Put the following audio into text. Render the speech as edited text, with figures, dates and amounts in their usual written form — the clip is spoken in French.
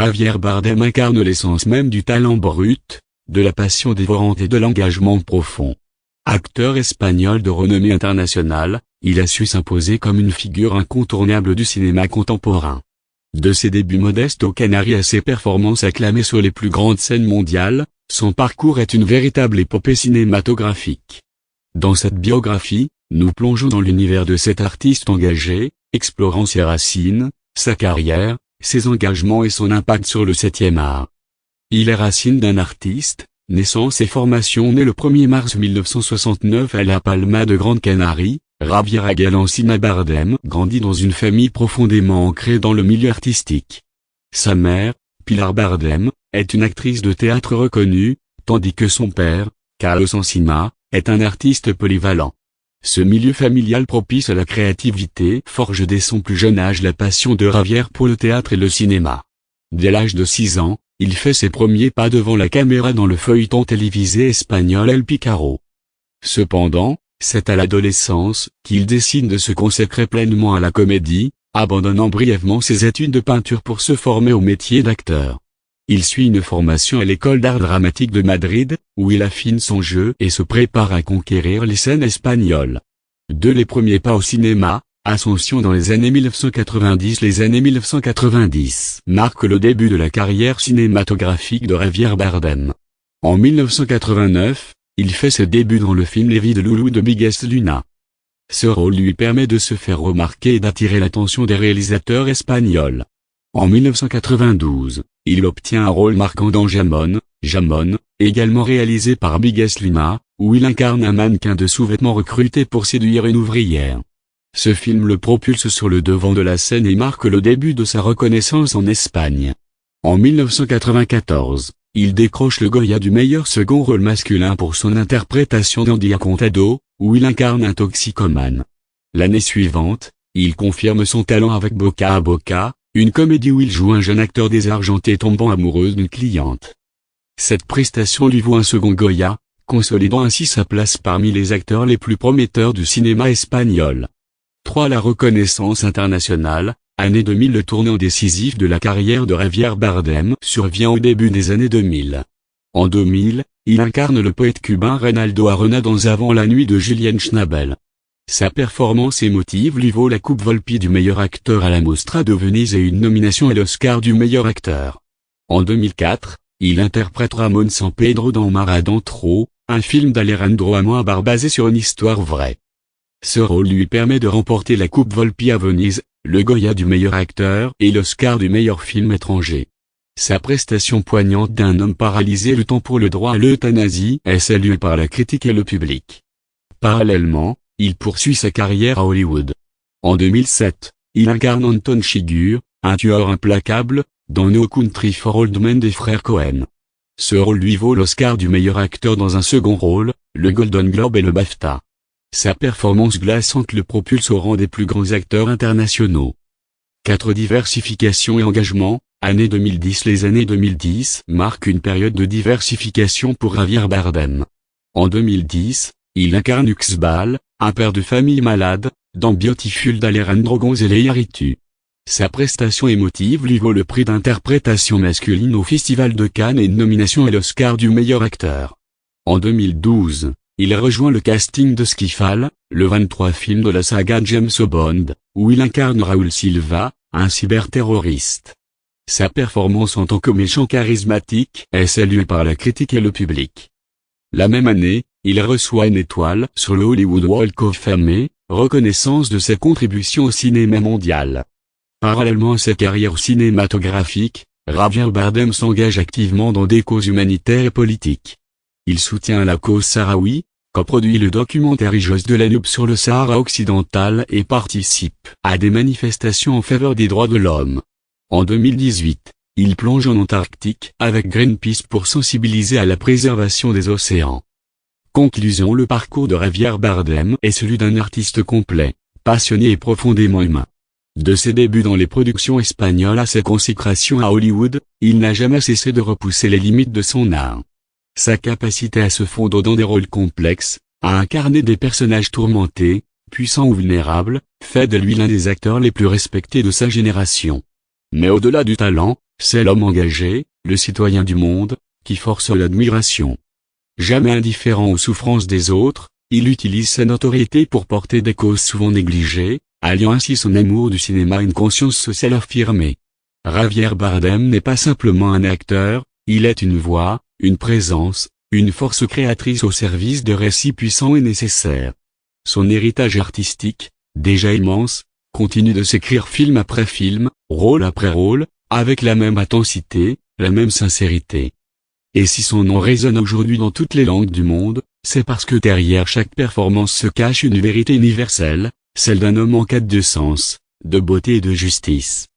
Javier Bardem incarne l'essence même du talent brut, de la passion dévorante et de l'engagement profond. Acteur espagnol de renommée internationale, il a su s'imposer comme une figure incontournable du cinéma contemporain. De ses débuts modestes aux Canaries à ses performances acclamées sur les plus grandes scènes mondiales, son parcours est une véritable épopée cinématographique. Dans cette biographie, nous plongeons dans l'univers de cet artiste engagé, explorant ses racines, sa carrière, ses engagements et son impact sur le 7e art. Il est racine d'un artiste, naissance et formation. Né le 1er mars 1969 à La Palma de Grande Canarie, Javier Águila Encina Bardem grandit dans une famille profondément ancrée dans le milieu artistique. Sa mère, Pilar Bardem, est une actrice de théâtre reconnue, tandis que son père, Carlos Encina, est un artiste polyvalent. Ce milieu familial propice à la créativité forge dès son plus jeune âge la passion de Javier pour le théâtre et le cinéma. Dès l'âge de 6 ans, il fait ses premiers pas devant la caméra dans le feuilleton télévisé espagnol El Picaro. Cependant, c'est à l'adolescence qu'il décide de se consacrer pleinement à la comédie, abandonnant brièvement ses études de peinture pour se former au métier d'acteur. Il suit une formation à l'école d'art dramatique de Madrid, où il affine son jeu et se prépare à conquérir les scènes espagnoles. Dès les premiers pas au cinéma, ascension dans les années 1990. Les années 1990 marquent le début de la carrière cinématographique de Javier Bardem. En 1989, il fait ses débuts dans le film Les vies de Loulou de Biggest Luna. Ce rôle lui permet de se faire remarquer et d'attirer l'attention des réalisateurs espagnols. En 1992, il obtient un rôle marquant dans Jamón, également réalisé par Biggest Luna, où il incarne un mannequin de sous-vêtements recruté pour séduire une ouvrière. Ce film le propulse sur le devant de la scène et marque le début de sa reconnaissance en Espagne. En 1994, il décroche le Goya du meilleur second rôle masculin pour son interprétation dans Día Contado, où il incarne un toxicomane. L'année suivante, il confirme son talent avec Boca a Boca, une comédie où il joue un jeune acteur désargenté tombant amoureux d'une cliente. Cette prestation lui vaut un second Goya, consolidant ainsi sa place parmi les acteurs les plus prometteurs du cinéma espagnol. 3. La reconnaissance internationale. Année 2000. Le tournant décisif de la carrière de Javier Bardem survient au début des années 2000. En 2000, il incarne le poète cubain Reinaldo Arona dans Avant la nuit de Julien Schnabel. Sa performance émotive lui vaut la Coupe Volpi du meilleur acteur à la Mostra de Venise et une nomination à l'Oscar du meilleur acteur. En 2004, il interprète Ramón San Pedro dans Mar Adentro, un film d'Alejandro Amenábar basé sur une histoire vraie. Ce rôle lui permet de remporter la Coupe Volpi à Venise, le Goya du meilleur acteur et l'Oscar du meilleur film étranger. Sa prestation poignante d'un homme paralysé luttant pour le droit à l'euthanasie est saluée par la critique et le public. Parallèlement, il poursuit sa carrière à Hollywood. En 2007, il incarne Anton Chigurh, un tueur implacable, dans No Country for Old Men des frères Cohen. Ce rôle lui vaut l'Oscar du meilleur acteur dans un second rôle, le Golden Globe et le BAFTA. Sa performance glaçante le propulse au rang des plus grands acteurs internationaux. 4. Diversification et engagement. Année 2010. Les années 2010 marquent une période de diversification pour Javier Bardem. En 2010, il incarne Uxbal, un père de famille malade, dans Beautiful d'Alejandro González Iñárritu. Sa prestation émotive lui vaut le prix d'interprétation masculine au Festival de Cannes et une nomination à l'Oscar du meilleur acteur. En 2012, il rejoint le casting de Skyfall, le 23 film de la saga James Bond, où il incarne Raúl Silva, un cyberterroriste. Sa performance en tant que méchant charismatique est saluée par la critique et le public. La même année, il reçoit une étoile sur le Hollywood Walk of Fame, reconnaissance de ses contributions au cinéma mondial. Parallèlement à sa carrière cinématographique, Javier Bardem s'engage activement dans des causes humanitaires et politiques. Il soutient la cause sahraoui, coproduit le documentaire Hijos de l'Anoub sur le Sahara occidental et participe à des manifestations en faveur des droits de l'homme. En 2018, il plonge en Antarctique avec Greenpeace pour sensibiliser à la préservation des océans. Conclusion. Le parcours de Javier Bardem est celui d'un artiste complet, passionné et profondément humain. De ses débuts dans les productions espagnoles à sa consécration à Hollywood, il n'a jamais cessé de repousser les limites de son art. Sa capacité à se fondre dans des rôles complexes, à incarner des personnages tourmentés, puissants ou vulnérables, fait de lui l'un des acteurs les plus respectés de sa génération. Mais au-delà du talent, C'est l'homme engagé, le citoyen du monde, qui force l'admiration. Jamais indifférent aux souffrances des autres, il utilise sa notoriété pour porter des causes souvent négligées, alliant ainsi son amour du cinéma à une conscience sociale affirmée. Javier Bardem n'est pas simplement un acteur, il est une voix, une présence, une force créatrice au service de récits puissants et nécessaires. Son héritage artistique, déjà immense, continue de s'écrire film après film, rôle après rôle, avec la même intensité, la même sincérité. Et si son nom résonne aujourd'hui dans toutes les langues du monde, c'est parce que derrière chaque performance se cache une vérité universelle, celle d'un homme en quête de sens, de beauté et de justice.